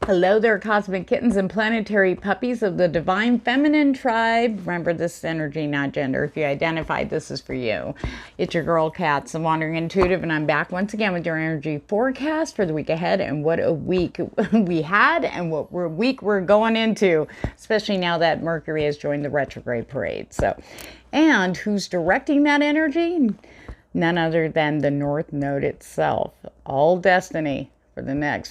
Hello there, cosmic kittens and planetary puppies of the divine feminine tribe. Remember, this is energy, not gender. If you identify, this is for you. It's your girl, Cats, the Wandering Intuitive, and I'm back once again with your energy forecast for the week ahead. And what a week we had and what week we're going into, especially now that Mercury has joined the retrograde parade. And who's directing that energy? None other than the North Node itself. All destiny.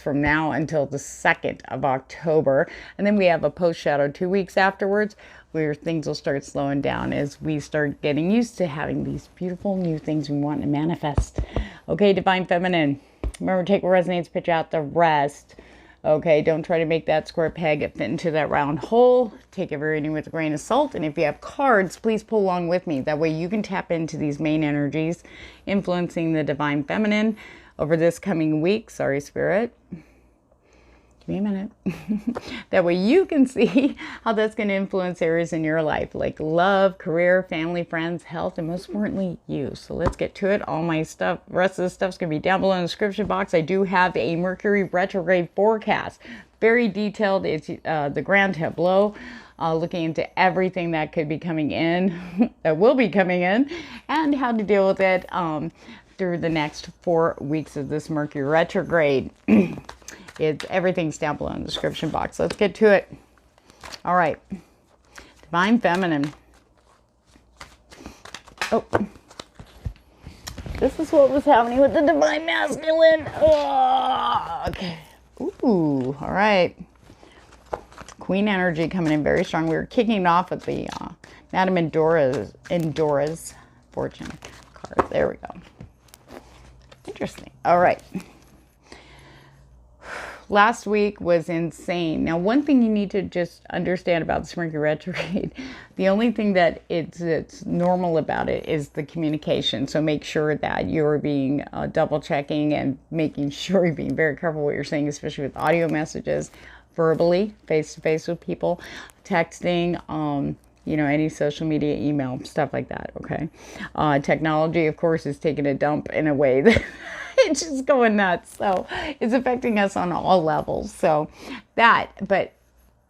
From now until the 2nd of October. And then we have a post shadow 2 weeks afterwards where things will start slowing down as we start getting used to having these beautiful new things we want to manifest. Okay, Divine Feminine. Remember, take what resonates, pitch out the rest. Okay, don't try to make that square peg fit into that round hole. Take every reading with a grain of salt. And if you have cards, please pull along with me. That way you can tap into these main energies influencing the Divine Feminine over this coming week. Sorry, Spirit. Give me a minute. That way you can see how that's going to influence areas in your life, like love, career, family, friends, health, and most importantly, you. So let's get to it. All my stuff, the rest of the stuff's going to be down below in the description box. I do have a Mercury retrograde forecast. Very detailed. It's the grand tableau. Looking into everything that could be coming in, that will be coming in, and how to deal with it through the next 4 weeks of this Mercury retrograde. Everything's down below in the description box. Let's get to it. All right. Divine Feminine. Oh. This is what was happening with the Divine Masculine. Oh, okay. Ooh, all right. Queen energy coming in very strong. We were kicking off with the Madame ENDORA'S fortune card. There we go. Interesting. All right. Last week was insane. Now, one thing you need to just understand about this Mercury retrograde, the only thing that it's normal about it is the communication. So make sure that you're being double checking and making sure you're being very careful what you're saying, especially with audio messages, verbally, face to face with people, texting, any social media, email, stuff like that, okay? Technology, of course, is taking a dump in a way that it's just going nuts. So it's affecting us on all levels. But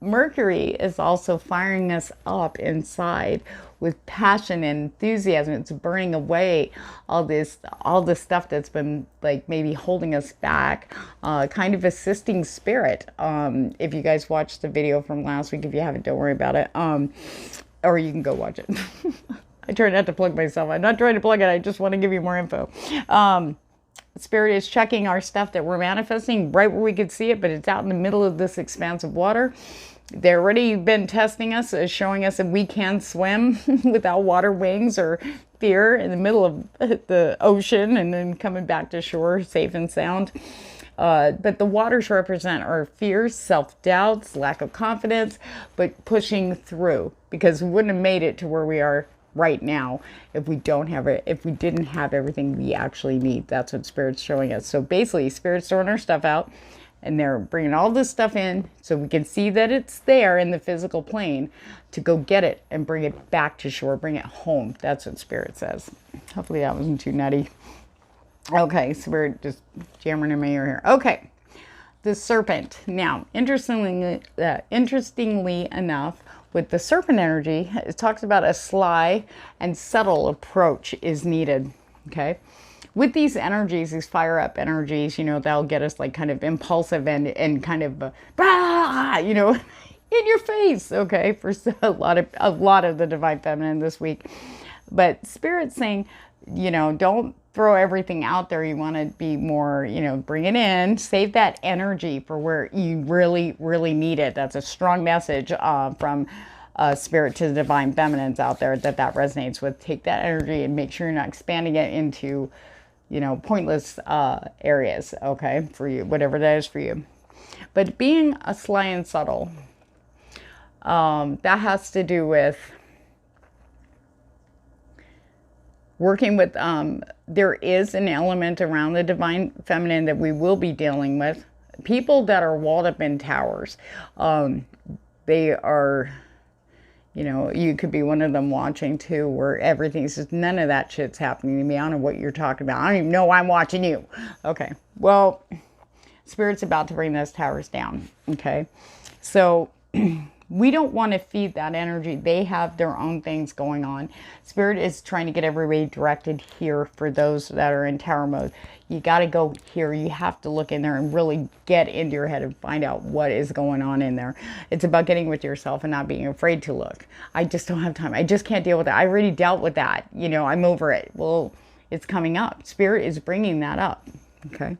Mercury is also firing us up inside with passion and enthusiasm. It's burning away all this stuff that's been like maybe holding us back, kind of assisting spirit. If you guys watched the video from last week, if you haven't, don't worry about it. Or you can go watch it. I try not to plug myself. I'm not trying to plug it. I just want to give you more info. Spirit is checking our stuff that we're manifesting right where we could see it, but it's out in the middle of this expanse of water. They've already been testing us, showing us that we can swim without water wings or fear in the middle of the ocean and then coming back to shore safe and sound. But the waters represent our fears, self-doubts, lack of confidence, but pushing through, because we wouldn't have made it to where we are right now if we didn't have everything we actually need. That's what Spirit's showing us. So basically, Spirit's throwing our stuff out, and they're bringing all this stuff in so we can see that it's there in the physical plane to go get it and bring it back to shore, bring it home. That's what Spirit says. Hopefully that wasn't too nutty. Okay, Spirit just jamming in my ear here. Okay, the serpent. Now, interestingly enough, with the serpent energy, it talks about a sly and subtle approach is needed. Okay, with these energies, these fire up energies, they'll get us like kind of impulsive and kind of, in your face. Okay, for a lot of the Divine Feminine this week. But Spirit's saying, don't throw everything out there. You want to be more, bring it in, save that energy for where you really, really need it. That's a strong message from Spirit to the Divine Feminines out there that resonates with. Take that energy and make sure you're not expanding it into, pointless areas, okay, for you, whatever that is for you. But being a sly and subtle, that has to do with working with, there is an element around the Divine Feminine that we will be dealing with. People that are walled up in towers. They are, you could be one of them watching too, where everything's just, none of that shit's happening to me. I don't know what you're talking about. I don't even know why I'm watching you. Okay. Well, Spirit's about to bring those towers down. Okay. So we don't want to feed that energy. They have their own things going on. Spirit is trying to get everybody directed here for those that are in tower mode. You got to go here. You have to look in there and really get into your head and find out what is going on in there. It's about getting with yourself and not being afraid to look. I just don't have time. I just can't deal with that. I already dealt with that. You know, I'm over it. Well, it's coming up. Spirit is bringing that up. Okay.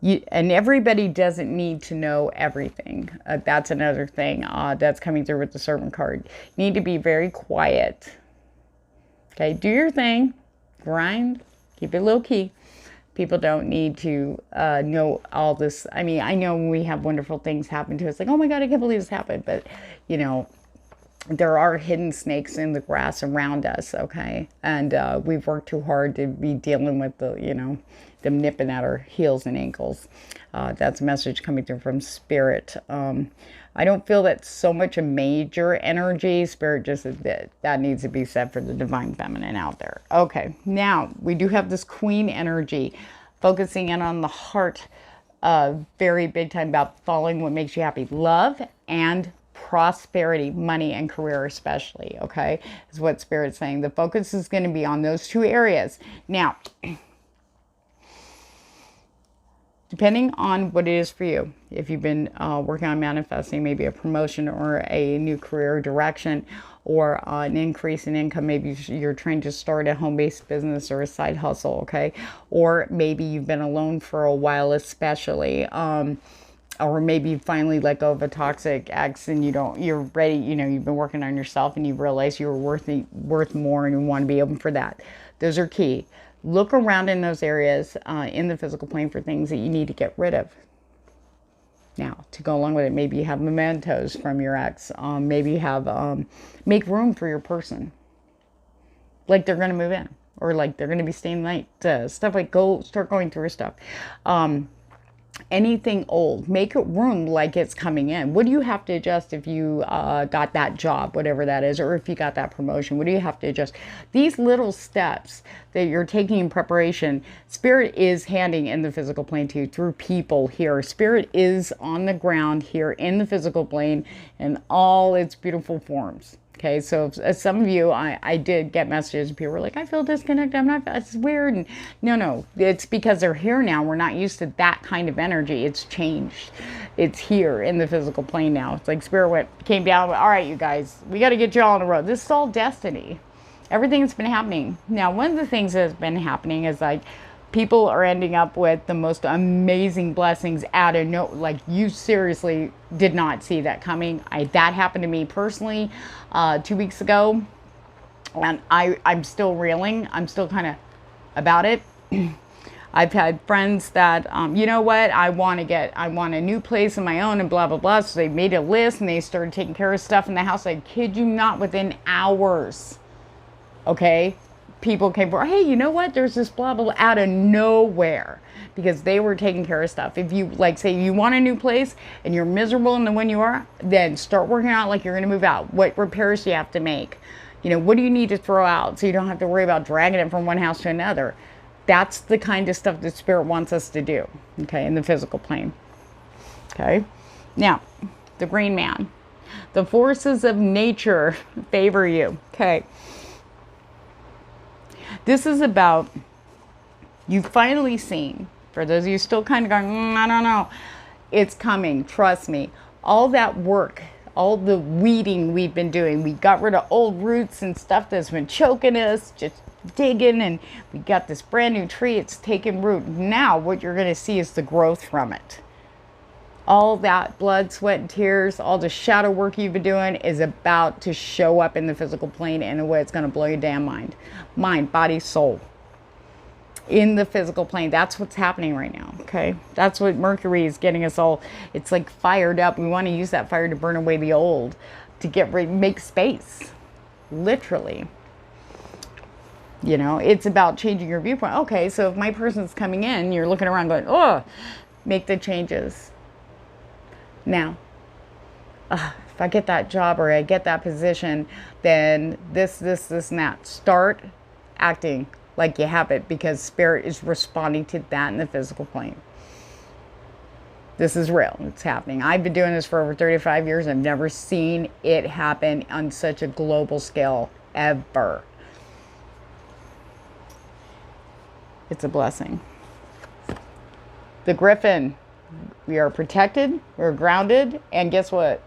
And everybody doesn't need to know everything. That's another thing that's coming through with the Servant card. You need to be very quiet. Okay, do your thing. Grind. Keep it low key. People don't need to know all this. I mean, I know we have wonderful things happen to us. Like, oh my God, I can't believe this happened. But, you know, there are hidden snakes in the grass around us, okay? And we've worked too hard to be dealing with the, you know, them nipping at our heels and ankles. That's a message coming through from Spirit. I don't feel that's so much a major energy. Spirit just that needs to be said for the Divine Feminine out there. Okay, now we do have this Queen energy focusing in on the heart, very big time about following what makes you happy. Love and prosperity, money and career especially, okay, is what Spirit's saying. The focus is going to be on those two areas. Now, depending on what it is for you, if you've been working on manifesting maybe a promotion or a new career direction or an increase in income, maybe you're trying to start a home-based business or a side hustle, okay? Or maybe you've been alone for a while especially, or maybe you finally let go of a toxic ex and you're ready, you know, you've been working on yourself and you realize you're worth more and you want to be open for that. Those are key. Look around in those areas in the physical plane for things that you need to get rid of. Now, to go along with it, maybe you have mementos from your ex. Maybe you have, make room for your person. Like they're going to move in. Or like they're going to be staying the night. Stuff like start going through stuff. Anything old, make it room like it's coming in. What do you have to adjust if you got that job, whatever that is, or if you got that promotion? What do you have to adjust? These little steps that you're taking in preparation, Spirit is handing in the physical plane to you through people here. Spirit is on the ground here in the physical plane in all its beautiful forms. Okay, so some of you, I did get messages and people were like, I feel disconnected, it's weird. And no, it's because they're here now. We're not used to that kind of energy. It's changed. It's here in the physical plane now. It's like Spirit came down, all right, you guys, we got to get you all on the road. This is all destiny. Everything that's been happening. Now, one of the things that's been happening is like, people are ending up with the most amazing blessings out of no, like you seriously did not see that coming. That happened to me personally 2 weeks ago, and I'm still reeling. I'm still kind of about it. I've had friends that, you know what, I want a new place of my own and blah, blah, blah. So they made a list and they started taking care of stuff in the house. I kid you not, within hours, okay? People came for, hey, you know what? There's this blah, blah, blah, out of nowhere because they were taking care of stuff. If you, like, say you want a new place and you're miserable in the one you are, then start working out like you're going to move out. What repairs do you have to make? You know, what do you need to throw out so you don't have to worry about dragging it from one house to another? That's the kind of stuff that Spirit wants us to do, okay, in the physical plane. Okay? Now, the Green Man. The forces of nature favor you. Okay. This is about, you've finally seen, for those of you still kind of going, I don't know, it's coming, trust me. All that work, all the weeding we've been doing, we got rid of old roots and stuff that's been choking us, just digging, and we got this brand new tree, it's taking root. Now what you're going to see is the growth from it. All that blood, sweat, and tears, all the shadow work you've been doing is about to show up in the physical plane in a way it's going to blow your damn mind. Mind, body, soul. In the physical plane. That's what's happening right now, okay? That's what Mercury is getting us all. It's like fired up. We want to use that fire to burn away the old, to get ready, make space. Literally. You know, it's about changing your viewpoint. Okay, so if my person's coming in, you're looking around going, oh, make the changes. Now, if I get that job or I get that position, then this, and that. Start acting like you have it, because Spirit is responding to that in the physical plane. This is real. It's happening. I've been doing this for over 35 years. I've never seen it happen on such a global scale ever. It's a blessing. The Griffin. We are protected. We're grounded. And guess what?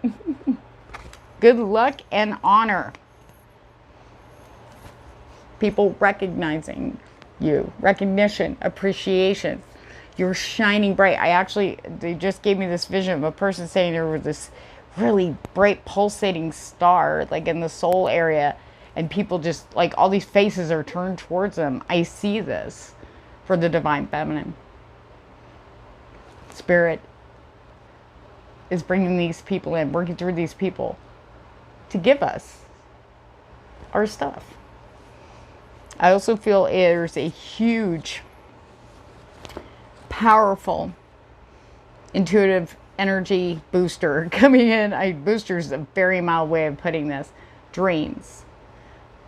Good luck and honor. People recognizing you. Recognition. Appreciation. You're shining bright. They just gave me this vision of a person saying there was this really bright pulsating star, like in the soul area, and people just, like, all these faces are turned towards them. I see this for the Divine Feminine. Spirit is bringing these people in, working through these people to give us our stuff. I also feel there's a huge, powerful, intuitive energy booster coming in. Booster is a very mild way of putting this. Dreams.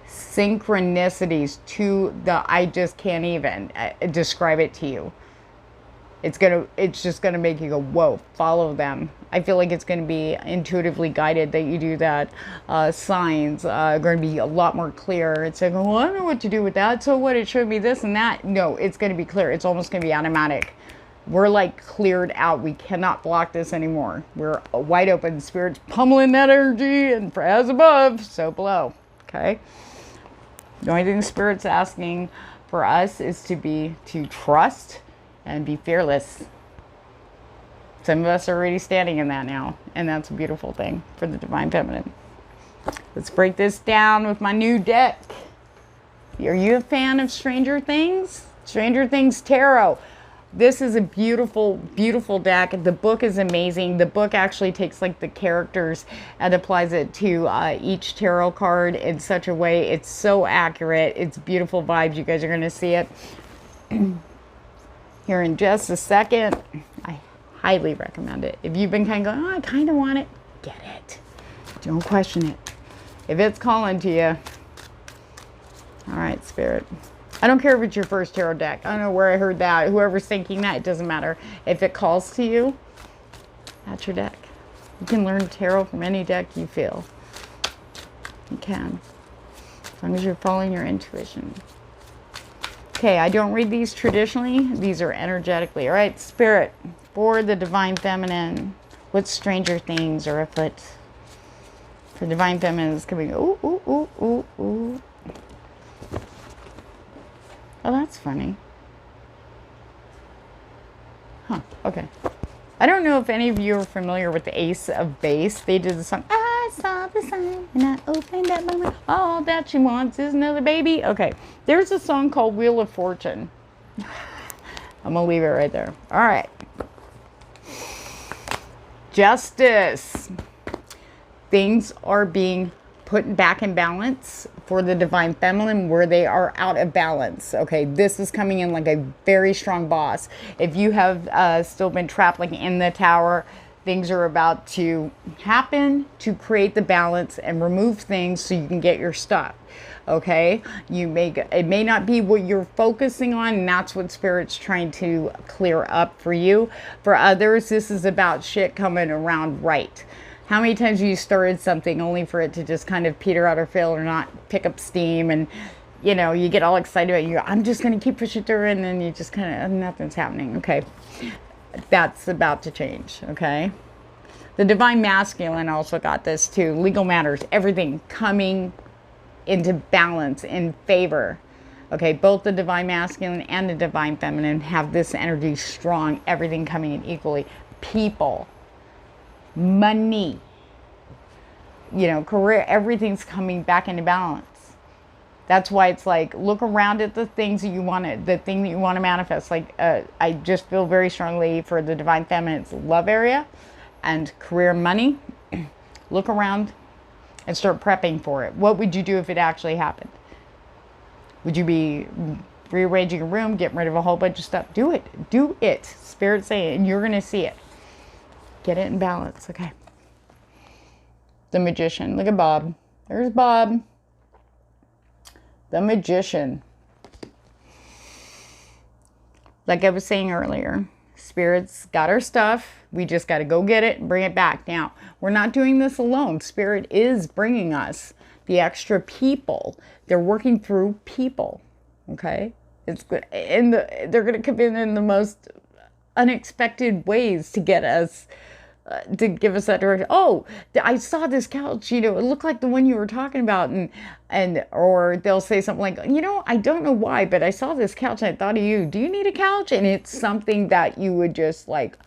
Synchronicities to the, I just can't even describe it to you. It's just gonna make you go, whoa, follow them. I feel like it's gonna be intuitively guided that you do that. Signs are gonna be a lot more clear. It's like, well, I don't know what to do with that. So what? It showed me this and that. No, it's gonna be clear. It's almost gonna be automatic. We're like cleared out. We cannot block this anymore. We're wide open. Spirit's pummeling that energy, and for as above, so below. Okay. The only thing Spirit's asking for us is to trust and be fearless. Some of us are already standing in that now, and that's a beautiful thing for the Divine Feminine. Let's break this down with my new deck. Are you a fan of Stranger Things? Stranger Things Tarot. This is a beautiful, beautiful deck. The book is amazing. The book actually takes like the characters and applies it to each tarot card in such a way. It's so accurate. It's beautiful vibes. You guys are going to see it here in just a second. I highly recommend it. If you've been kind of going, oh, I kind of want it, get it. Don't question it. If it's calling to you. All right, Spirit. I don't care if it's your first tarot deck. I don't know where I heard that. Whoever's thinking that, it doesn't matter. If it calls to you, that's your deck. You can learn tarot from any deck you feel. You can. As long as you're following your intuition. Okay, I don't read these traditionally. These are energetically. All right, Spirit, for the Divine Feminine, what stranger things are afoot? For Divine Feminine is coming. Ooh, ooh, ooh, ooh, ooh. Oh, that's funny. Huh, okay. I don't know if any of you are familiar with the Ace of Base. They did the song, I saw the sign and I opened up my mind. All that she wants is another baby. Okay, there's a song called Wheel of Fortune. I'm going to leave it right there. All right. Justice. Things are being put back in balance for the Divine Feminine where they are out of balance. Okay, this is coming in like a very strong boss. If you have still been trapped like in the tower, things are about to happen to create the balance and remove things so you can get your stuff. Okay, it may not be what you're focusing on, and that's what Spirit's trying to clear up for you. For others, this is about shit coming around right. How many times have you started something only for it to just kind of peter out or fail or not pick up steam, and you know, you get all excited about it, you go, I'm just going to keep pushing through, and then you just kind of, nothing's happening. Okay, that's about to change. Okay, the Divine Masculine also got this too. Legal matters, everything coming into balance, in favor. Okay, both the Divine Masculine and the Divine Feminine have this energy strong, everything coming in equally. People, money, you know, career, everything's coming back into balance. That's why it's like, look around at the things that you want to, the thing that you want to manifest. Like, I just feel very strongly for the Divine Feminine's love area and career, money. Look around and start prepping for it. What would you do if it actually happened? Would you be rearranging a room, getting rid of a whole bunch of stuff? Do it. Do it. Spirit's saying, and you're going to see it. Get it in balance. Okay. The Magician. Look at Bob. There's Bob. The Magician. Like I was saying earlier, Spirit's got our stuff. We just got to go get it and bring it back. Now, we're not doing this alone. Spirit is bringing us the extra people. They're working through people, okay? It's good. And they're going to come in the most unexpected ways to get us, to give us that direction. Oh, I saw this couch, you know, it looked like the one you were talking about. Or they'll say something like, you know, I don't know why, but I saw this couch and I thought of you. Do you need a couch? And it's something that you would just like,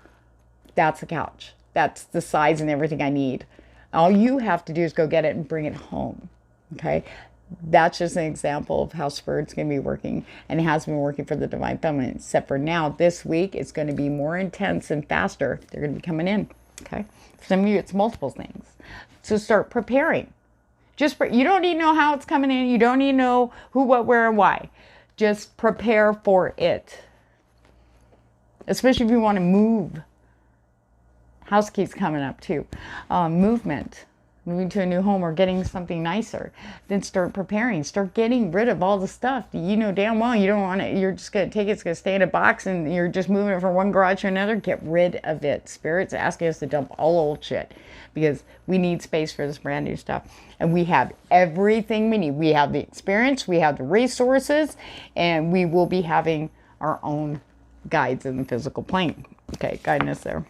that's a couch. That's the size and everything I need. All you have to do is go get it and bring it home. Okay. That's just an example of how Spirit's going to be working, and it has been working for the Divine Feminine, except for now, this week, it's going to be more intense and faster. They're going to be coming in. Okay. For some of you, it's multiple things. So start preparing. You don't need to know how it's coming in. You don't need to know who, what, where, and why. Just prepare for it. Especially if you want to move. House keys coming up too. Moving to a new home or getting something nicer. Then start preparing. Start getting rid of all the stuff. You know damn well you don't want it. You're just going to take it. It's going to stay in a box and you're just moving it from one garage to another. Get rid of it. Spirit's asking us to dump all old shit because we need space for this brand new stuff. And we have everything we need. We have the experience. We have the resources. And we will be having our own guides in the physical plane. Okay, guidance there.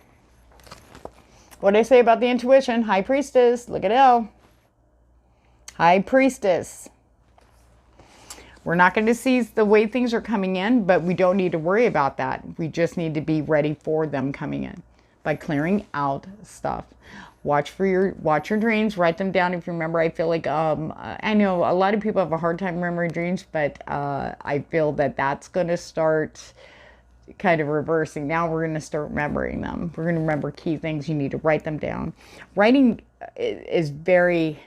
What did I say about the intuition? High Priestess. Look at L. High Priestess. We're not going to see the way things are coming in, but we don't need to worry about that. We just need to be ready for them coming in by clearing out stuff. Watch your dreams. Write them down if you remember. I feel like I know a lot of people have a hard time remembering dreams, but I feel that that's going to start kind of reversing. Now we're going to start remembering them. We're going to remember key things. You need to write them down. Writing is very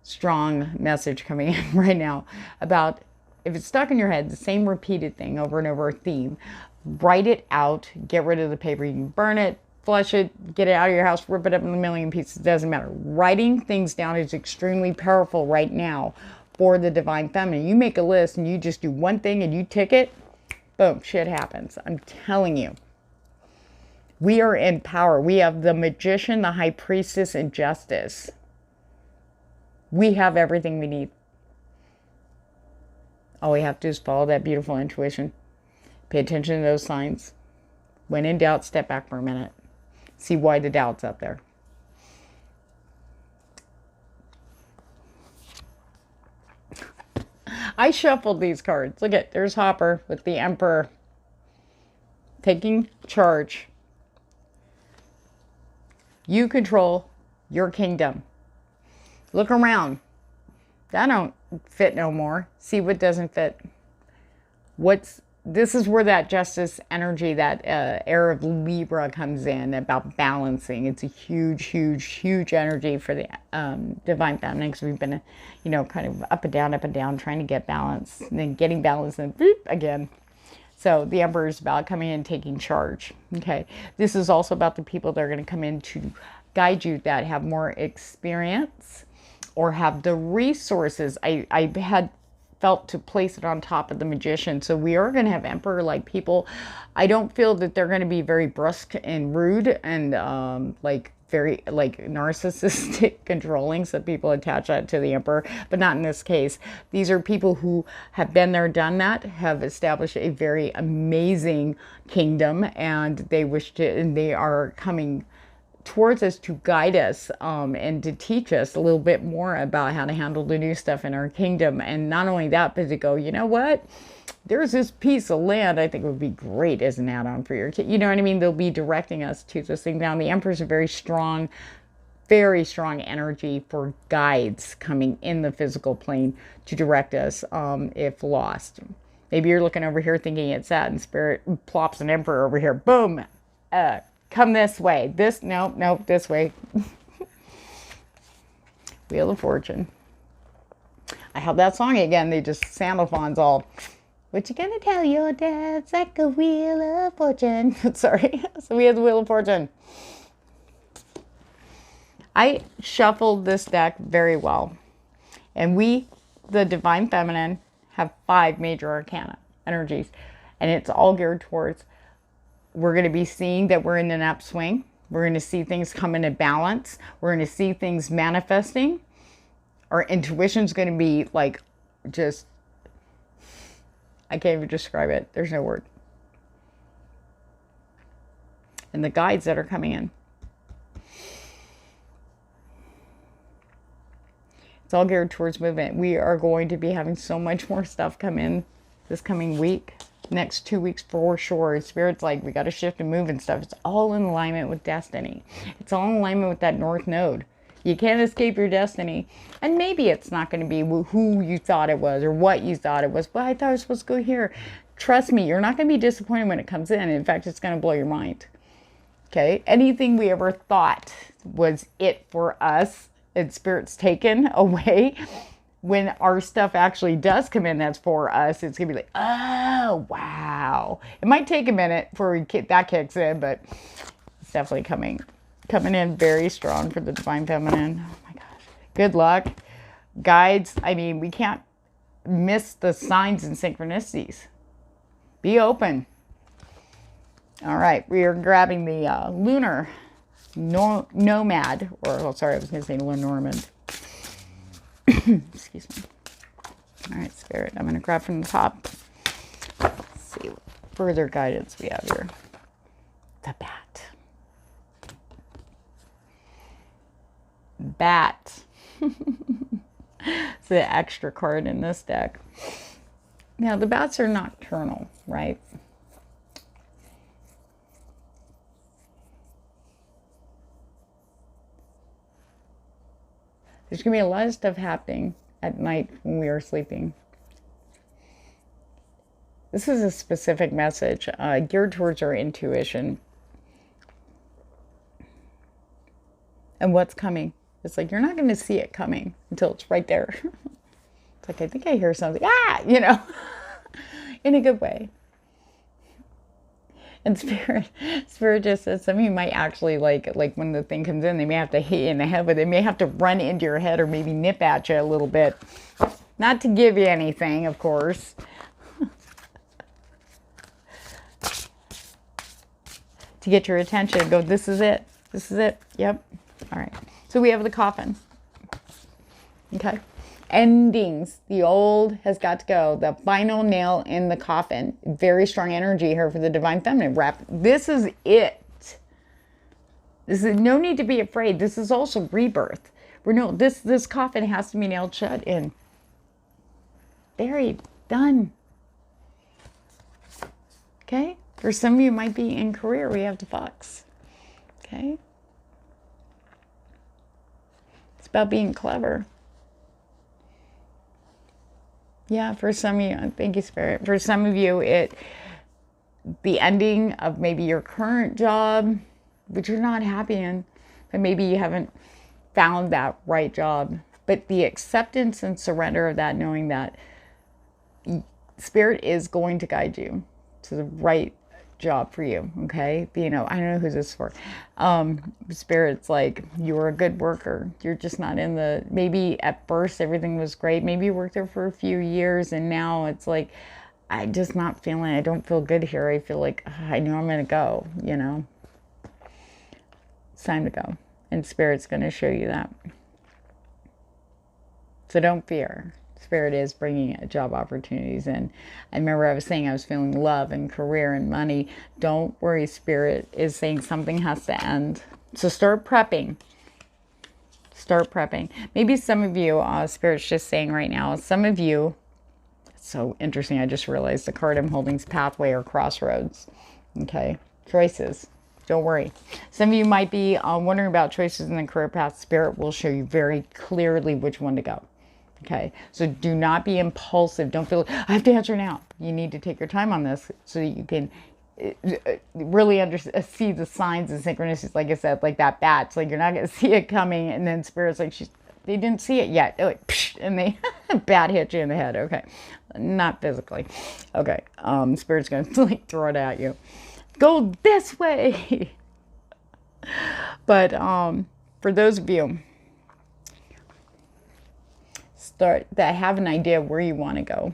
strong message coming in right now about if it's stuck in your head, the same repeated thing over and over, a theme, write it out, get rid of the paper. You can burn it, flush it, get it out of your house, rip it up in a million pieces. It doesn't matter. Writing things down is extremely powerful right now for the Divine Feminine. You make a list and you just do one thing and you tick it, boom, shit happens. I'm telling you. We are in power. We have the Magician, the High Priestess, and Justice. We have everything we need. All we have to do is follow that beautiful intuition. Pay attention to those signs. When in doubt, step back for a minute. See why the doubt's out there. I shuffled these cards. Look at, there's Hopper with the Emperor taking charge. You control your kingdom. Look around. That don't fit no more. See what doesn't fit. This is where that justice energy, that air of Libra comes in about balancing. It's a huge, huge, huge energy for the Divine Feminine, because we've been, you know, kind of up and down, trying to get balance, and then getting balance, and boop, again. So the Emperor is about coming in and taking charge. Okay. This is also about the people that are going to come in to guide you that have more experience or have the resources. I had felt to place it on top of the Magician. So we are going to have Emperor-like people. I don't feel that they're going to be very brusque and rude and like very like narcissistic, controlling. So people attach that to the Emperor, but not in this case. These are people who have been there, done that, have established a very amazing kingdom, and they wish to, and they are coming towards us to guide us and to teach us a little bit more about how to handle the new stuff in our kingdom. And not only that, but to go, you know what? There's this piece of land I think would be great as an add-on for your kid. You know what I mean? They'll be directing us to this thing down. The Emperor's a very strong energy for guides coming in the physical plane to direct us if lost. Maybe you're looking over here thinking it's that, and Spirit plops an Emperor over here. Boom! Come this way. Nope, this way. Wheel of Fortune. I have that song again. They just Sandalphon's all, what you gonna tell your dad? It's like a Wheel of Fortune. Sorry. So we have the Wheel of Fortune. I shuffled this deck very well. And we, the Divine Feminine, have 5 major arcana energies. And it's all geared towards, we're going to be seeing that we're in an upswing. We're going to see things come into balance. We're going to see things manifesting. Our intuition's going to be like, just, I can't even describe it. There's no word. And the guides that are coming in. It's all geared towards movement. We are going to be having so much more stuff come in this coming week. Next 2 weeks for sure. Spirit's like, we got to shift and move and stuff. It's all in alignment with destiny. It's all in alignment with that North Node. You can't escape your destiny. And maybe it's not going to be who you thought it was or what you thought it was. But I thought I was supposed to go here. Trust me, you're not going to be disappointed when it comes in. In fact, it's going to blow your mind. Okay? Anything we ever thought was it for us, and Spirit's taken away. When our stuff actually does come in that's for us, it's going to be like, oh, wow. It might take a minute before that kicks in, but it's definitely coming in very strong for the Divine Feminine. Oh, my gosh. Good luck. Guides, I mean, we can't miss the signs and synchronicities. Be open. All right, we are grabbing the Lunar Nomad, or, sorry, I was going to say Lenormand. Excuse me. All right, Spirit, I'm going to grab from the top. Let's see what further guidance we have here. The Bat. Bat. It's the extra card in this deck. Now, the bats are nocturnal, right? There's going to be a lot of stuff happening at night when we are sleeping. This is a specific message geared towards our intuition. And what's coming. It's like, you're not going to see it coming until it's right there. It's like, I think I hear something. Ah! You know, in a good way. And Spirit just says some of you might actually, like when the thing comes in, they may have to hit you in the head, but they may have to run into your head or maybe nip at you a little bit. Not to give you anything, of course. To get your attention. Go, this is it. This is it. Yep. All right. So we have the coffin. Okay. Endings. The old has got to go. The final nail in the coffin. Very strong energy here for the Divine Feminine. This is it. This is no need to be afraid. This is also rebirth. This coffin has to be nailed shut in. Buried. Done. Okay. For some of you might be in career. We have the Fox. Okay. It's about being clever. Yeah, for some of you, thank you, Spirit. For some of you, the ending of maybe your current job, which you're not happy in, but maybe you haven't found that right job. But the acceptance and surrender of that, knowing that Spirit is going to guide you to the right job for you, okay? I don't know who this is for. Spirit's like, you're a good worker. You're just not in maybe at first everything was great. Maybe you worked there for a few years and now it's like, I just not feeling, I don't feel good here. I feel like, I know I'm going to go, It's time to go. And Spirit's going to show you that. So don't fear. Spirit is bringing job opportunities in. I remember I was saying I was feeling love and career and money. Don't worry, Spirit is saying something has to end. So start prepping. Start prepping. Maybe some of you, Spirit's just saying right now, some of you, it's so interesting, I just realized the card I'm holding is pathway or crossroads. Okay, choices. Don't worry. Some of you might be wondering about choices in the career path. Spirit will show you very clearly which one to go. Okay, so do not be impulsive. Don't feel like, I have to answer now. You need to take your time on this so that you can really see the signs and synchronicities. Like I said, like that bat. It's like you're not going to see it coming, and then Spirit's like, they didn't see it yet. Like, psh, and they bat hit you in the head. Okay, not physically. Okay, Spirit's going to like throw it at you. Go this way. But for those of you that have an idea of where you want to go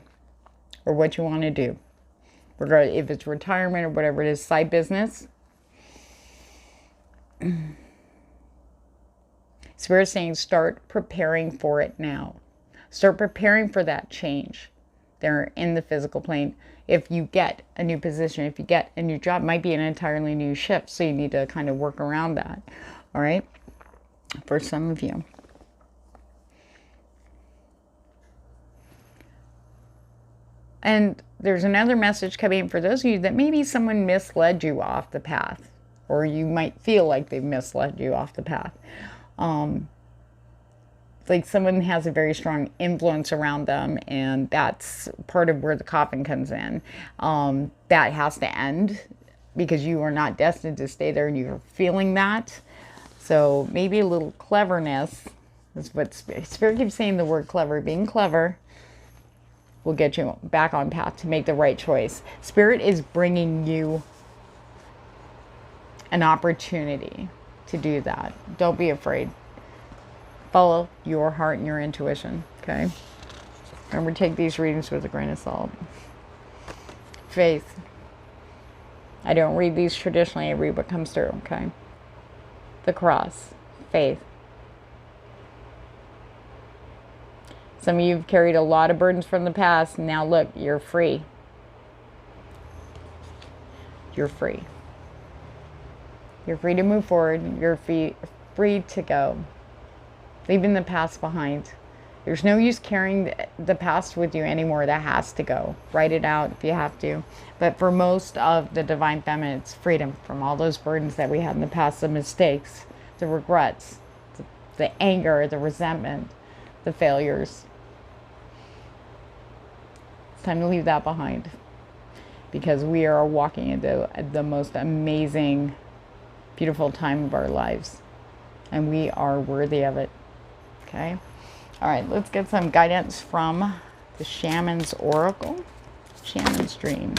or what you want to do, regardless if it's retirement or whatever it is, side business. Spirit's saying start preparing for it now. Start preparing for that change there in the physical plane. If you get a new position, if you get a new job, it might be an entirely new shift. So you need to kind of work around that. All right. For some of you. And there's another message coming for those of you that maybe someone misled you off the path, or you might feel like they've misled you off the path. Like someone has a very strong influence around them, and that's part of where the coffin comes in. That has to end because you are not destined to stay there, and you're feeling that. So maybe a little cleverness is what Spirit keeps saying, the word clever. Being clever will get you back on path to make the right choice. Spirit is bringing you an opportunity to do that. Don't be afraid. Follow your heart and your intuition, okay? Remember, take these readings with a grain of salt. Faith. I don't read these traditionally. I read what comes through, okay? The cross. Faith. Some of you have carried a lot of burdens from the past. Now look, you're free. You're free. You're free to move forward. You're free to go. Leaving the past behind. There's no use carrying the past with you anymore. That has to go. Write it out if you have to. But for most of the Divine Feminine, it's freedom from all those burdens that we had in the past, the mistakes, the regrets, the anger, the resentment, the failures. It's time to leave that behind, because we are walking into the most amazing, beautiful time of our lives, and we are worthy of it. Okay. All right, let's get some guidance from the Shaman's Oracle. Shaman's Dream.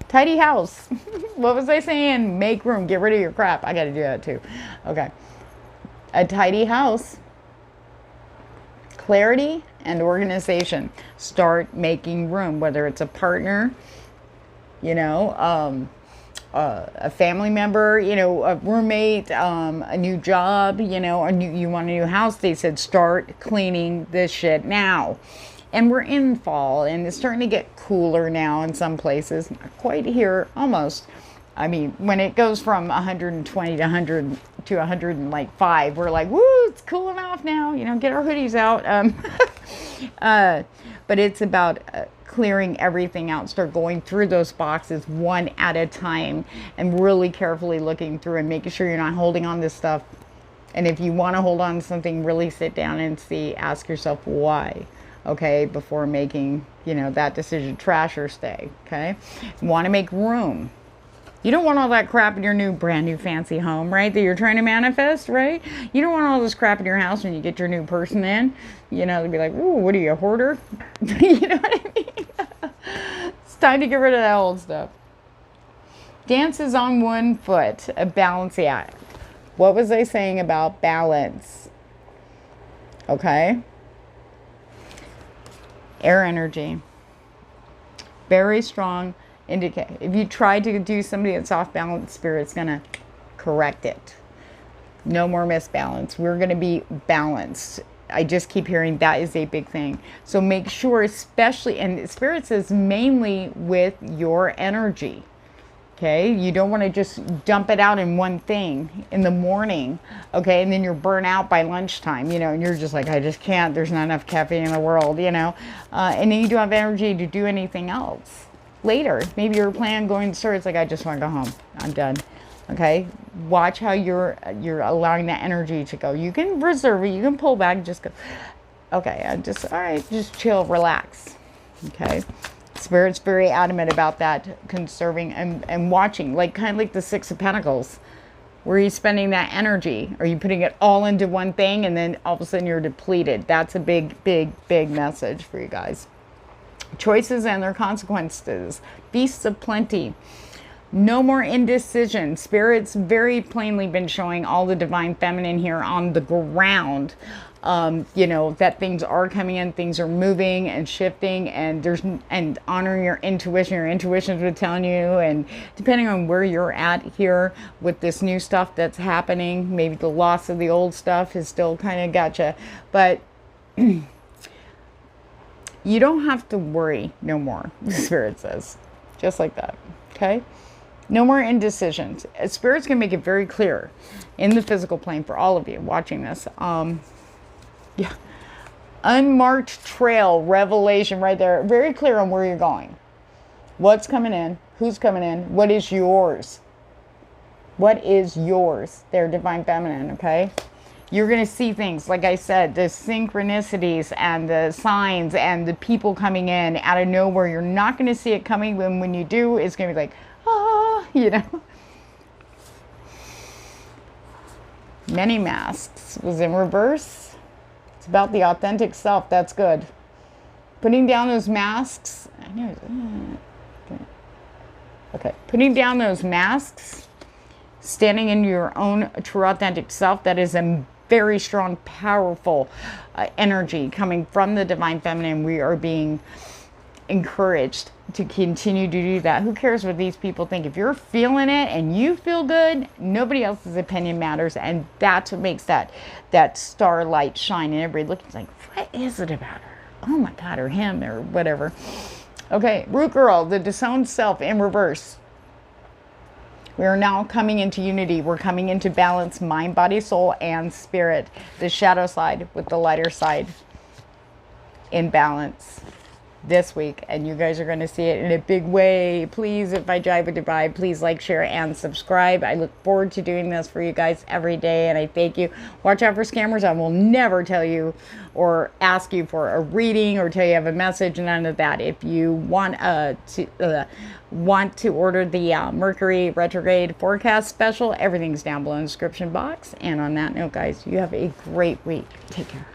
Tidy house. What was I saying? Make room. Get rid of your crap. I got to do that too. Okay. A tidy house. Clarity and organization. Start making room, whether it's a partner, you know, a family member, you know, a roommate, a new job, you know, you want a new house. They said start cleaning this shit now. And we're in fall, and it's starting to get cooler now in some places. Not quite here, almost. I mean, when it goes from 120 to 100 to 105, we're like, woo, it's cooling off now. You know, get our hoodies out. But it's about clearing everything out. Start going through those boxes one at a time, and really carefully looking through and making sure you're not holding on to stuff. And if you want to hold on to something, really sit down and ask yourself why. Okay, before making, you know, that decision, trash or stay. Okay, you want to make room. You don't want all that crap in your brand new fancy home, right? That you're trying to manifest, right? You don't want all this crap in your house when you get your new person in. You know, they'd be like, ooh, what are you, a hoarder? You know what I mean? It's time to get rid of that old stuff. Dances on one foot, a balancing act. What was I saying about balance? Okay. Air energy. Very strong. Indicate if you try to do somebody that's off balance, Spirit's gonna correct it. No more misbalance. We're gonna be balanced. I just keep hearing that is a big thing. So make sure, especially, and Spirit says mainly with your energy. Okay, you don't want to just dump it out in one thing in the morning, okay, and then you're burnt out by lunchtime, you know, and you're just like, I just can't, there's not enough caffeine in the world, you know, and then you don't have energy to do anything else later. Maybe you're planning on going to the store, it's like, I just want to go home, I'm done, okay. Watch how you're allowing that energy to go. You can reserve it, you can pull back, just go, okay, all right, just chill, relax, okay. Spirit's very adamant about that, conserving and watching, like kind of like the Six of Pentacles. Where are you spending that energy? Are you putting it all into one thing and then all of a sudden you're depleted? That's a big, big, big message for you guys. Choices and their consequences. Beasts of plenty. No more indecision. Spirit's very plainly been showing all the Divine Feminine here on the ground. you know, that things are coming in, things are moving and shifting, and honoring your intuition. Your intuitions are telling you, and depending on where you're at here with this new stuff that's happening, maybe the loss of the old stuff is still kind of gotcha, but you don't have to worry no more, Spirit says. Just like that, okay? No more indecisions. Spirit's going to make it very clear in the physical plane for all of you watching this. Yeah. Unmarked trail, revelation right there. Very clear on where you're going. What's coming in? Who's coming in? What is yours? What is yours? They're divine feminine, okay? You're going to see things, like I said, the synchronicities and the signs and the people coming in out of nowhere. You're not going to see it coming, but when you do, it's going to be like, ah, you know. Many masks was in reverse. It's about the authentic self. That's good. Putting down those masks. I knew it. Okay. Putting down those masks. Standing in your own true authentic self. That is a very strong, powerful energy coming from the divine feminine. We are being encouraged to continue to do that. Who cares what these people think? If you're feeling it and you feel good, nobody else's opinion matters, and that's what makes that starlight shine. And everybody looking like, what is it about her? Oh my God, or him, or whatever. Okay, Root Girl, the disowned self in reverse. We are now coming into unity. We're coming into balance, mind, body, soul, and spirit. The shadow side with the lighter side in balance this week, and you guys are going to see it in a big way. Please, if I drive a divide, please like, share, and subscribe. I look forward to doing this for you guys every day, and I thank you. Watch out for scammers. I will never tell you or ask you for a reading or tell you have a message, none of that. If you want to order the Mercury retrograde forecast special, everything's down below in the description box. And on that note, guys, you have a great week. Take care.